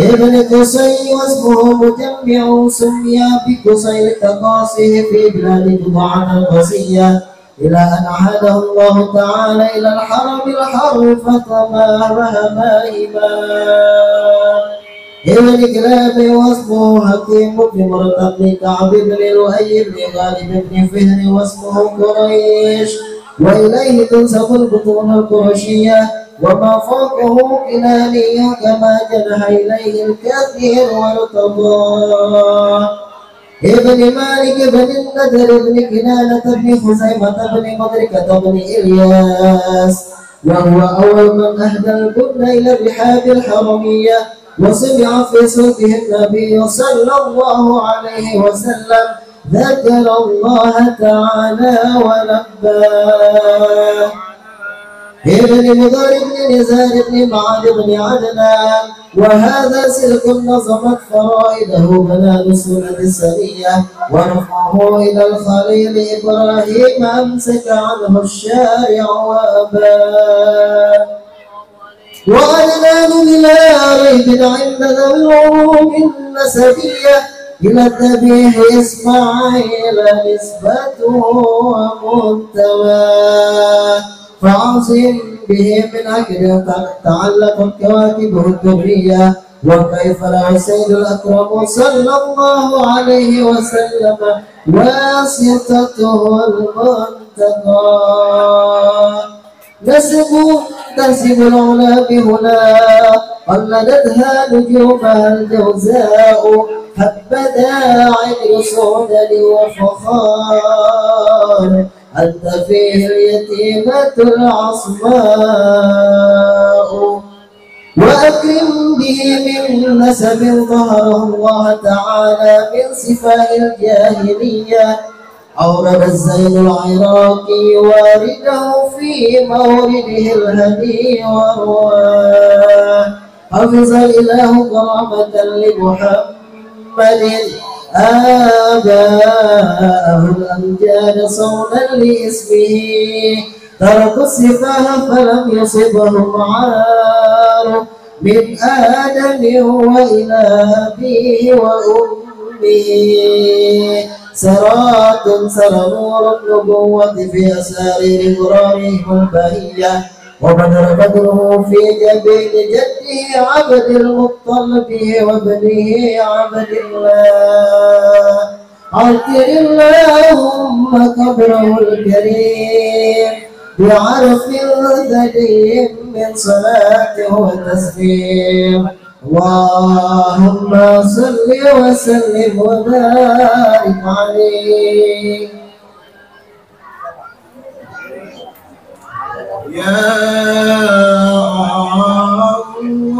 ابن قصي واسمه مجمع سمي بقصي لتقاصيه في بلاد بضعة القصية إلى أن عاده الله تعالى إلى الحرم الحر فتماهى مائما. ابن كلاب واسمه حكيم بن مرة بن كعب بن لؤي بن غالب بن فهر واسمه قريش، وإليه تنسب البطون القرشية وما فوقه كناني كما جنح إليه الكثير وارتضى. ابن مالك بن النذر بن كنانة بن خزيمة بن مدركة بن إلياس، وهو أول من أهدى البن إلى الرحاب الحرمية، وسمع في صوته النبي صلى الله عليه وسلم ذكر الله تعالى ولباه. ابن مضر بن نزار بن معاذ بن عدنان، وهذا سلك نظمت فرائده بنان السنة السنية ورفعه إلى الخليل إبراهيم أمسك عنه الشارع وأباه. وعدنان بلا ريب عند ذوي العلوم النسبية إلى الذبيح إسماعيل نسبته ومنتماه، فعظم به من أجل تعلقت كواكبه الدرية، وكيف لا سيد الأكرم صلى الله عليه وسلم واسطته المنتقى. تنسب العلا بهنا قلدتها نجومها الجوزاء، حبذا عين صودل وفخار أنت فيه اليتيمة العصماء. وأكرم به من نسب ظهره الله تعالى من سفاه الجاهلية، أورد الزين العراقي وارده في مورده الهدي ورواه. حفظ الإله كرامة لمحمد آباءه الأمجاد صونا لاسمه، تركوا السفاه فلم يصبهم عار من آدم وإلى أبيه وأمه. سرات سر نور النبوة في أسارير غرارهم البهية، وبدر بدره في جبين جده عبد المطلب وابنه عبد الله. عطر اللهم قبره الكريم بعرف ذليل من صلاة وتسليم. اللهم صل وسلم وبارك عليه. يا الله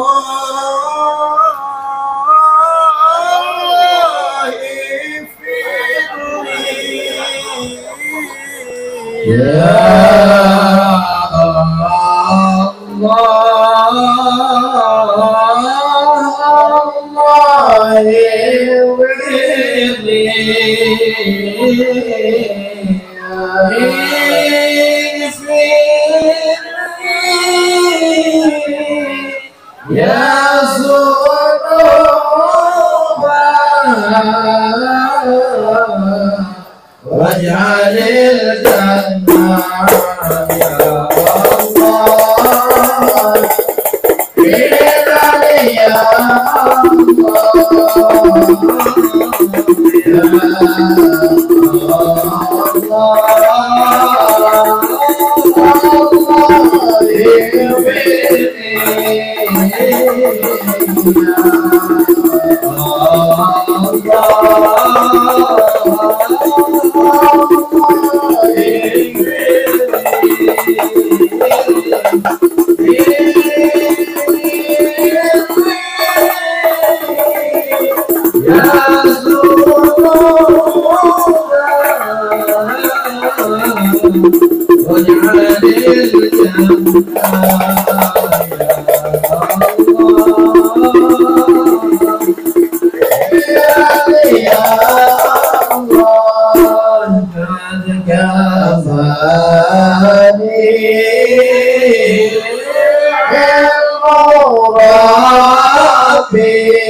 يا واجعل الجنة يا الله في ذلك يا المربي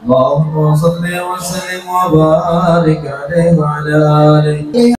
اللهم صل وسلم وبارك عليه وعلى آله